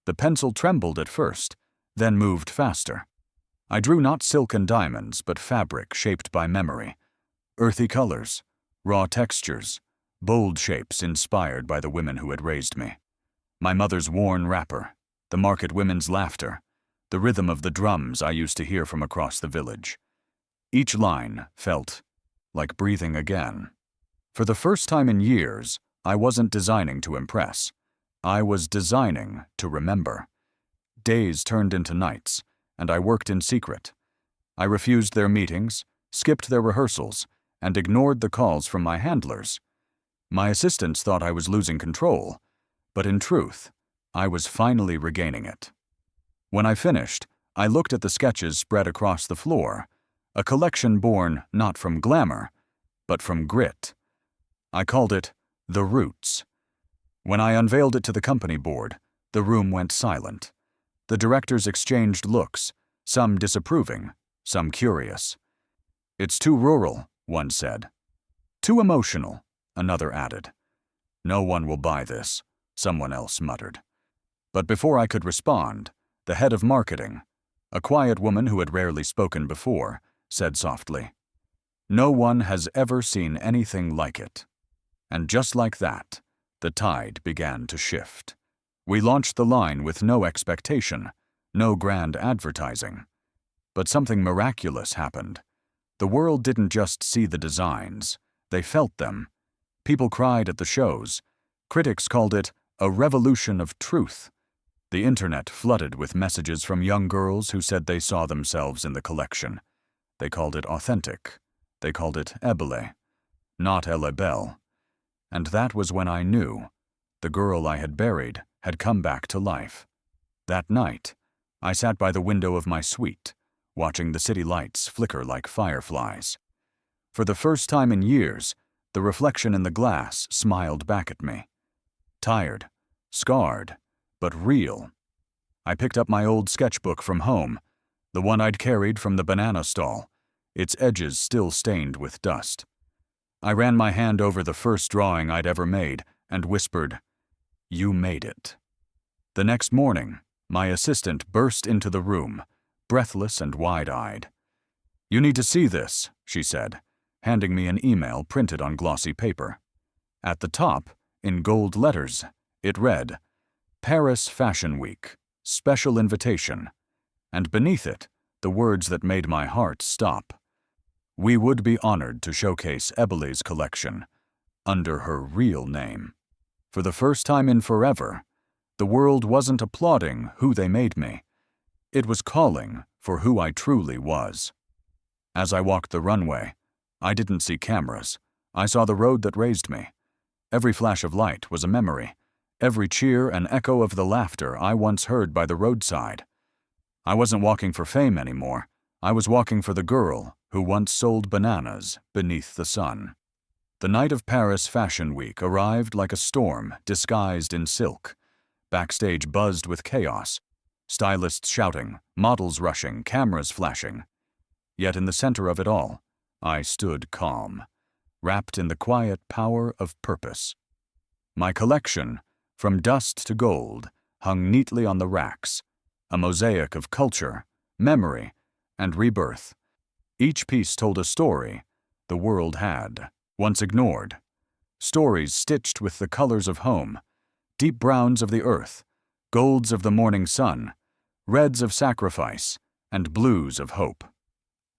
The pencil trembled at first, then moved faster. I drew not silk and diamonds, but fabric shaped by memory. Earthy colors, raw textures, bold shapes inspired by the women who had raised me. My mother's worn wrapper, the market women's laughter, the rhythm of the drums I used to hear from across the village. Each line felt like breathing again. For the first time in years, I wasn't designing to impress. I was designing to remember. Days turned into nights, and I worked in secret. I refused their meetings, skipped their rehearsals, and ignored the calls from my handlers. My assistants thought I was losing control, but in truth, I was finally regaining it. When I finished, I looked at the sketches spread across the floor, a collection born not from glamour, but from grit. I called it The Roots. When I unveiled it to the company board, the room went silent. The directors exchanged looks, some disapproving, some curious. "It's too rural," one said. "Too emotional," another added. "No one will buy this," someone else muttered. But before I could respond, the head of marketing, a quiet woman who had rarely spoken before, said softly, "No one has ever seen anything like it." And just like that, the tide began to shift. We launched the line with no expectation, no grand advertising. But something miraculous happened. The world didn't just see the designs, they felt them. People cried at the shows. Critics called it a revolution of truth. The internet flooded with messages from young girls who said they saw themselves in the collection. They called it authentic. They called it ebele, not Elle Belle. And that was when I knew the girl I had buried had come back to life. That night, I sat by the window of my suite, watching the city lights flicker like fireflies. For the first time in years, the reflection in the glass smiled back at me. Tired, scarred, but real. I picked up my old sketchbook from home, the one I'd carried from the banana stall, its edges still stained with dust. I ran my hand over the first drawing I'd ever made and whispered, "You made it." The next morning, my assistant burst into the room, breathless and wide-eyed. "You need to see this," she said, handing me an email printed on glossy paper. At the top, in gold letters, it read, "Paris Fashion Week, special invitation," and beneath it, the words that made my heart stop. We would be honored to showcase Ebele's collection under her real name. For the first time in forever, the world wasn't applauding who they made me. It was calling for who I truly was. As I walked the runway, I didn't see cameras. I saw the road that raised me. Every flash of light was a memory, every cheer an echo of the laughter I once heard by the roadside. I wasn't walking for fame anymore. I was walking for the girl who once sold bananas beneath the sun. The night of Paris Fashion Week arrived like a storm disguised in silk. Backstage buzzed with chaos, stylists shouting, models rushing, cameras flashing. Yet in the center of it all, I stood calm, wrapped in the quiet power of purpose. My collection, from dust to gold, hung neatly on the racks, a mosaic of culture, memory, and rebirth. Each piece told a story the world had once ignored. Stories stitched with the colors of home, deep browns of the earth, golds of the morning sun, reds of sacrifice, and blues of hope.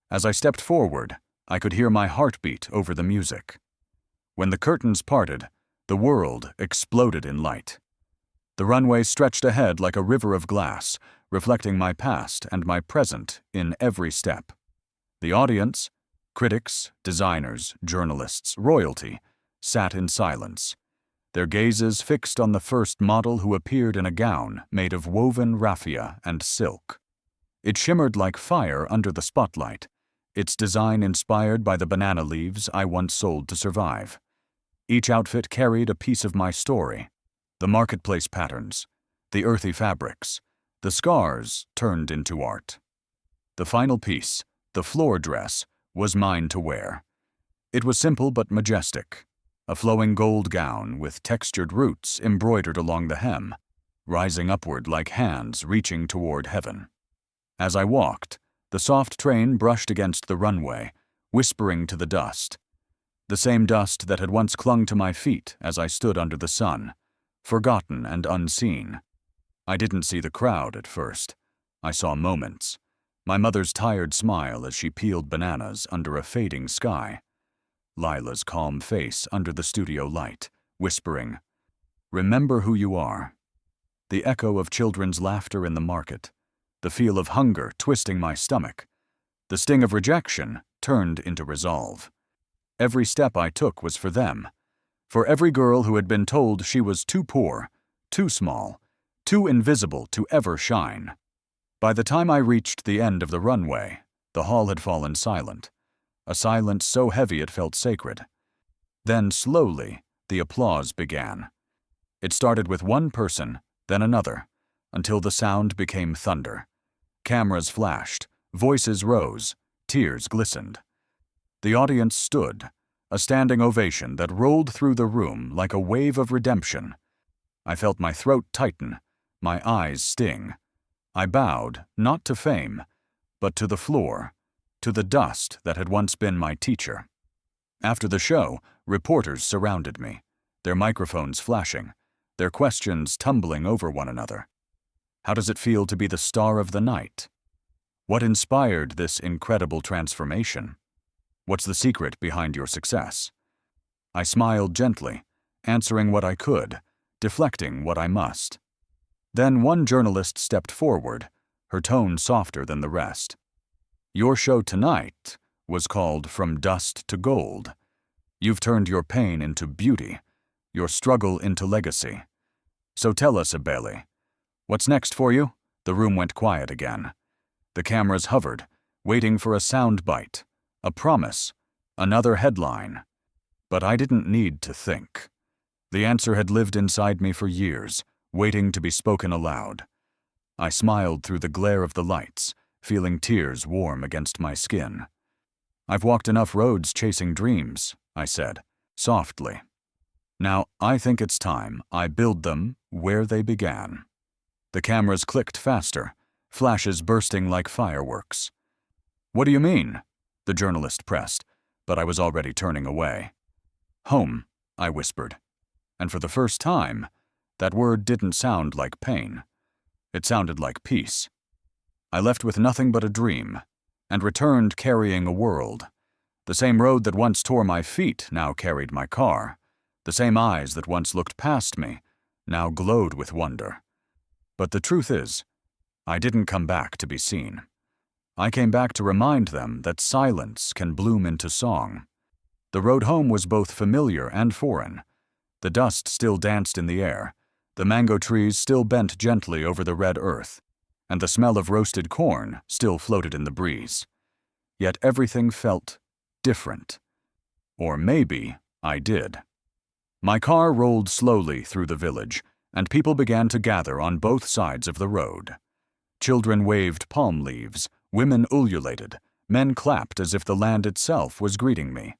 As I stepped forward, I could hear my heartbeat over the music. When the curtains parted, the world exploded in light. The runway stretched ahead like a river of glass, reflecting my past and my present in every step. The audience, critics, designers, journalists, royalty, sat in silence, their gazes fixed on the first model who appeared in a gown made of woven raffia and silk. It shimmered like fire under the spotlight, its design inspired by the banana leaves I once sold to survive. Each outfit carried a piece of my story, the marketplace patterns, the earthy fabrics, the scars turned into art. The final piece, the floor dress, was mine to wear. It was simple but majestic, a flowing gold gown with textured roots embroidered along the hem, rising upward like hands reaching toward heaven. As I walked, the soft train brushed against the runway, whispering to the dust. The same dust that had once clung to my feet as I stood under the sun, forgotten and unseen. I didn't see the crowd at first. I saw moments. My mother's tired smile as she peeled bananas under a fading sky. Lila's calm face under the studio light, whispering, "Remember who you are." The echo of children's laughter in the market. The feel of hunger twisting my stomach. The sting of rejection turned into resolve. Every step I took was for them. For every girl who had been told she was too poor, too small, too invisible to ever shine. By the time I reached the end of the runway, the hall had fallen silent, a silence so heavy it felt sacred. Then, slowly, the applause began. It started with one person, then another, until the sound became thunder. Cameras flashed, voices rose, tears glistened. The audience stood, a standing ovation that rolled through the room like a wave of redemption. I felt my throat tighten, my eyes sting. I bowed, not to fame, but to the floor, to the dust that had once been my teacher. After the show, reporters surrounded me, their microphones flashing, their questions tumbling over one another. How does it feel to be the star of the night? What inspired this incredible transformation? What's the secret behind your success? I smiled gently, answering what I could, deflecting what I must. Then one journalist stepped forward, her tone softer than the rest. Your show tonight was called From Dust to Gold. You've turned your pain into beauty, your struggle into legacy. So tell us, Ebele, what's next for you? The room went quiet again. The cameras hovered, waiting for a sound bite, a promise, another headline. But I didn't need to think. The answer had lived inside me for years, waiting to be spoken aloud. I smiled through the glare of the lights, feeling tears warm against my skin. I've walked enough roads chasing dreams, I said, softly. Now I think it's time I build them where they began. The cameras clicked faster, flashes bursting like fireworks. What do you mean? The journalist pressed, but I was already turning away. Home, I whispered. And for the first time, that word didn't sound like pain. It sounded like peace. I left with nothing but a dream, and returned carrying a world. The same road that once tore my feet now carried my car. The same eyes that once looked past me now glowed with wonder. But the truth is, I didn't come back to be seen. I came back to remind them that silence can bloom into song. The road home was both familiar and foreign. The dust still danced in the air, the mango trees still bent gently over the red earth, and the smell of roasted corn still floated in the breeze. Yet everything felt different. Or maybe I did. My car rolled slowly through the village, and people began to gather on both sides of the road. Children waved palm leaves, women ululated, men clapped as if the land itself was greeting me.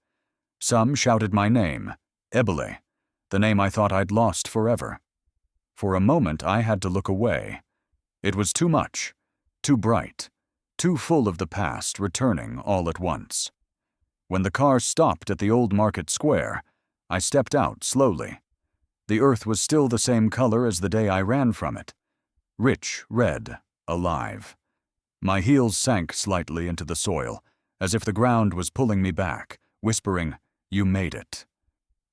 Some shouted my name, Ebele, the name I thought I'd lost forever. For a moment I had to look away. It was too much, too bright, too full of the past returning all at once. When the car stopped at the old market square, I stepped out slowly. The earth was still the same color as the day I ran from it. Rich red, alive. My heels sank slightly into the soil, as if the ground was pulling me back, whispering, "You made it."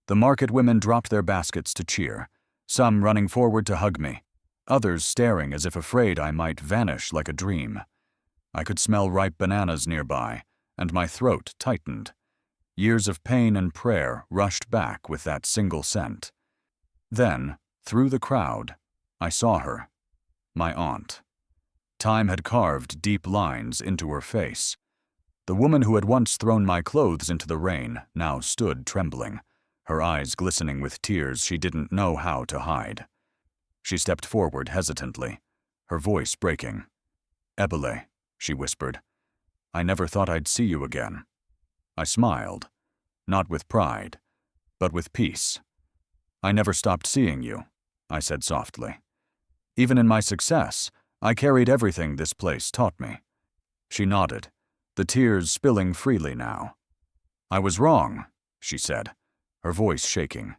The market women dropped their baskets to cheer, some running forward to hug me, others staring as if afraid I might vanish like a dream. I could smell ripe bananas nearby, and my throat tightened. Years of pain and prayer rushed back with that single scent. Then, through the crowd, I saw her, my aunt. Time had carved deep lines into her face. The woman who had once thrown my clothes into the rain now stood trembling, her eyes glistening with tears she didn't know how to hide. She stepped forward hesitantly, her voice breaking. "Ebele," she whispered, "I never thought I'd see you again." I smiled, not with pride, but with peace. "I never stopped seeing you," I said softly. "Even in my success, I carried everything this place taught me." She nodded, the tears spilling freely now. "I was wrong," she said, her voice shaking.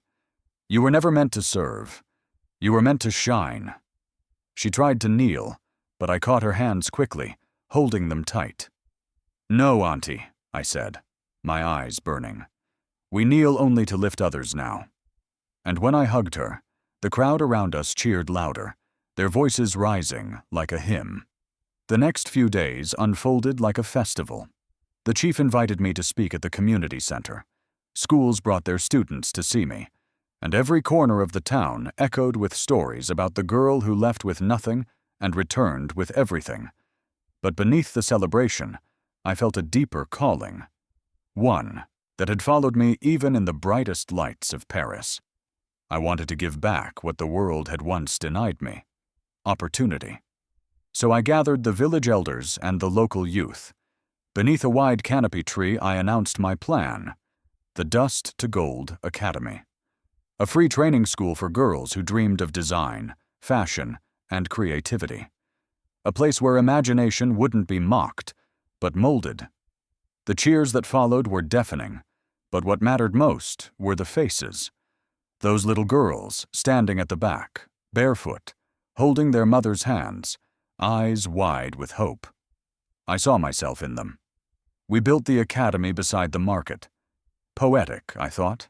"You were never meant to serve. You were meant to shine." She tried to kneel, but I caught her hands quickly, holding them tight. "No, Auntie," I said, my eyes burning. "We kneel only to lift others now." And when I hugged her, the crowd around us cheered louder, their voices rising like a hymn. The next few days unfolded like a festival. The chief invited me to speak at the community center. Schools brought their students to see me, and every corner of the town echoed with stories about the girl who left with nothing and returned with everything. But beneath the celebration, I felt a deeper calling, one that had followed me even in the brightest lights of Paris. I wanted to give back what the world had once denied me: opportunity. So I gathered the village elders and the local youth. Beneath a wide canopy tree, I announced my plan: the Dust to Gold Academy. A free training school for girls who dreamed of design, fashion, and creativity. A place where imagination wouldn't be mocked, but molded. The cheers that followed were deafening, but what mattered most were the faces. Those little girls standing at the back, barefoot, holding their mother's hands, eyes wide with hope. I saw myself in them. We built the academy beside the market. Poetic, I thought.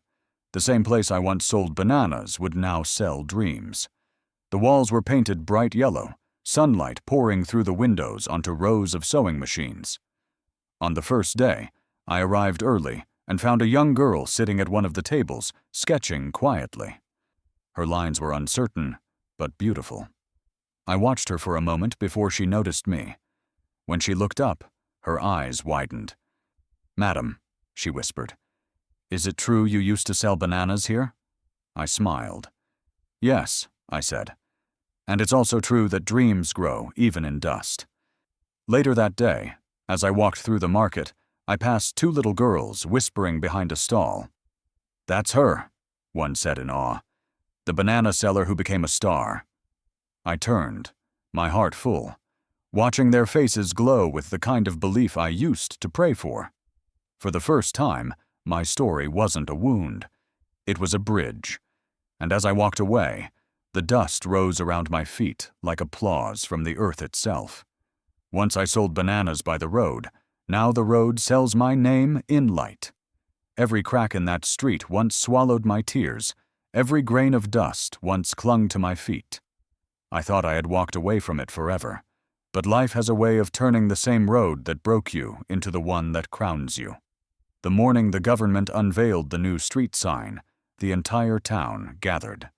The same place I once sold bananas would now sell dreams. The walls were painted bright yellow, sunlight pouring through the windows onto rows of sewing machines. On the first day, I arrived early and found a young girl sitting at one of the tables, sketching quietly. Her lines were uncertain, but beautiful. I watched her for a moment before she noticed me. When she looked up, her eyes widened. "Madam," she whispered, "is it true you used to sell bananas here?" I smiled. "Yes," I said. "And it's also true that dreams grow even in dust." Later that day, as I walked through the market, I passed two little girls whispering behind a stall. "That's her," one said in awe. "The banana seller who became a star." I turned, my heart full, watching their faces glow with the kind of belief I used to pray for. For the first time, my story wasn't a wound. It was a bridge. And as I walked away, the dust rose around my feet like applause from the earth itself. Once I sold bananas by the road. Now the road sells my name in light. Every crack in that street once swallowed my tears. Every grain of dust once clung to my feet. I thought I had walked away from it forever. But life has a way of turning the same road that broke you into the one that crowns you. The morning the government unveiled the new street sign, the entire town gathered.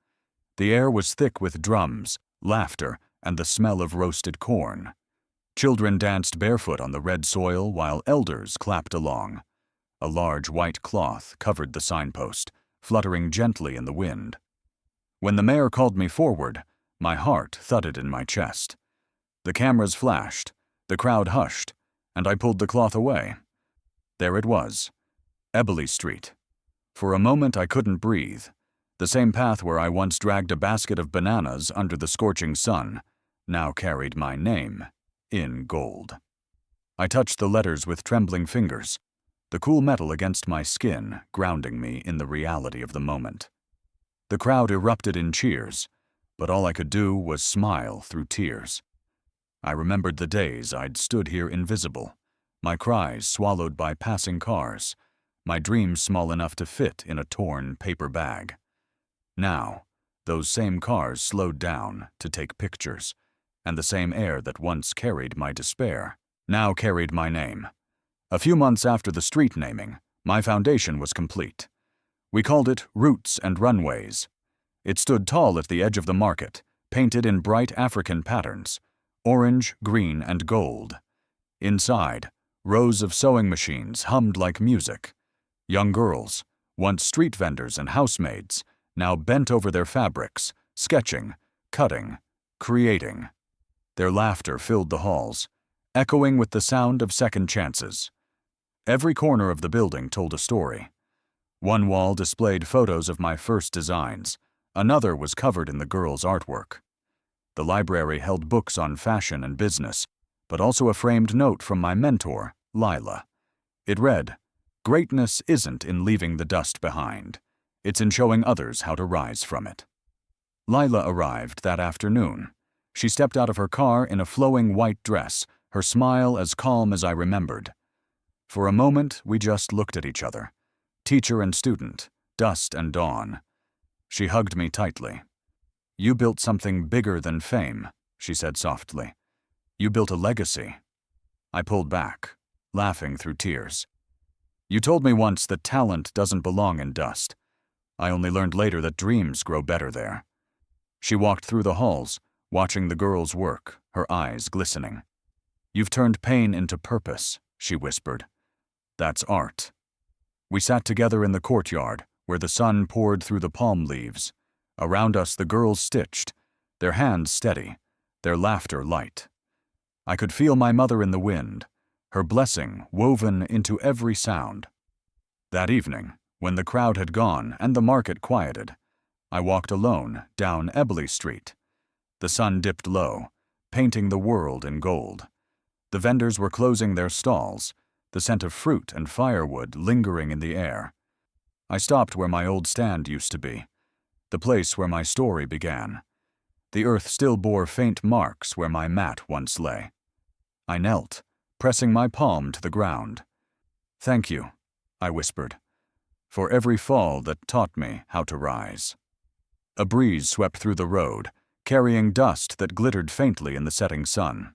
The air was thick with drums, laughter, and the smell of roasted corn. Children danced barefoot on the red soil while elders clapped along. A large white cloth covered the signpost, fluttering gently in the wind. When the mayor called me forward, my heart thudded in my chest. The cameras flashed, the crowd hushed, and I pulled the cloth away. There it was, Ebely Street. For a moment I couldn't breathe. The same path where I once dragged a basket of bananas under the scorching sun now carried my name in gold. I touched the letters with trembling fingers, the cool metal against my skin grounding me in the reality of the moment. The crowd erupted in cheers, but all I could do was smile through tears. I remembered the days I'd stood here invisible, my cries swallowed by passing cars, my dreams small enough to fit in a torn paper bag. Now, those same cars slowed down to take pictures, and the same air that once carried my despair now carried my name. A few months after the street naming, my foundation was complete. We called it Roots and Runways. It stood tall at the edge of the market, painted in bright African patterns, orange, green, and gold. Inside, rows of sewing machines hummed like music. Young girls, once street vendors and housemaids, now bent over their fabrics, sketching, cutting, creating. Their laughter filled the halls, echoing with the sound of second chances. Every corner of the building told a story. One wall displayed photos of my first designs. Another was covered in the girls' artwork. The library held books on fashion and business, but also a framed note from my mentor, Lila. It read, "Greatness isn't in leaving the dust behind. It's in showing others how to rise from it." Lila arrived that afternoon. She stepped out of her car in a flowing white dress, her smile as calm as I remembered. For a moment, we just looked at each other, teacher and student, dusk and dawn. She hugged me tightly. "You built something bigger than fame," she said softly. "You built a legacy." I pulled back, laughing through tears. "You told me once that talent doesn't belong in dust. I only learned later that dreams grow better there." She walked through the halls, watching the girls work, her eyes glistening. "You've turned pain into purpose," she whispered. "That's art." We sat together in the courtyard, where the sun poured through the palm leaves. Around us the girls stitched, their hands steady, their laughter light. I could feel my mother in the wind, her blessing woven into every sound. That evening, when the crowd had gone and the market quieted, I walked alone down Ebley Street. The sun dipped low, painting the world in gold. The vendors were closing their stalls, the scent of fruit and firewood lingering in the air. I stopped where my old stand used to be, the place where my story began. The earth still bore faint marks where my mat once lay. I knelt, pressing my palm to the ground. "Thank you," I whispered, "for every fall that taught me how to rise." A breeze swept through the road, carrying dust that glittered faintly in the setting sun.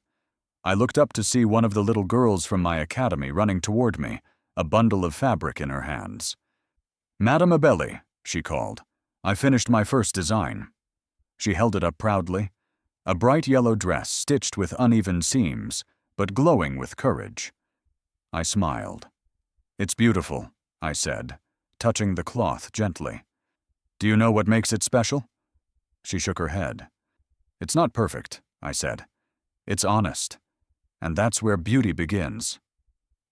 I looked up to see one of the little girls from my academy running toward me, a bundle of fabric in her hands. "Madame Abelli," she called. "I finished my first design." She held it up proudly, a bright yellow dress stitched with uneven seams, but glowing with courage. I smiled. "It's beautiful," I said, touching the cloth gently. "Do you know what makes it special?" She shook her head. "It's not perfect," I said. "It's honest. And that's where beauty begins."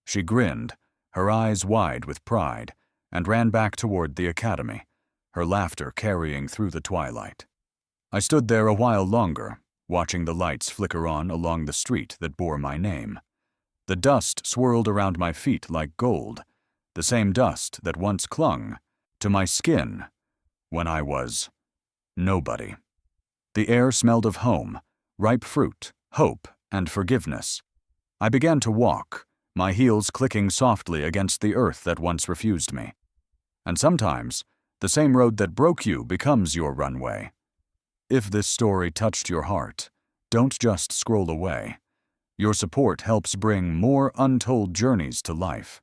She grinned, her eyes wide with pride, and ran back toward the academy, her laughter carrying through the twilight. I stood there a while longer, watching the lights flicker on along the street that bore my name. The dust swirled around my feet like gold, the same dust that once clung to my skin when I was nobody. The air smelled of home, ripe fruit, hope, and forgiveness. I began to walk, my heels clicking softly against the earth that once refused me. And sometimes, the same road that broke you becomes your runway. If this story touched your heart, don't just scroll away. Your support helps bring more untold journeys to life.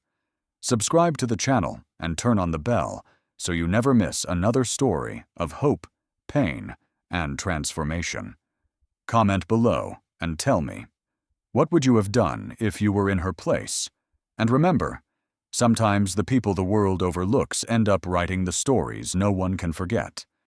Subscribe to the channel and turn on the bell so you never miss another story of hope, pain, and transformation. Comment below and tell me, what would you have done if you were in her place? And remember, sometimes the people the world overlooks end up writing the stories no one can forget.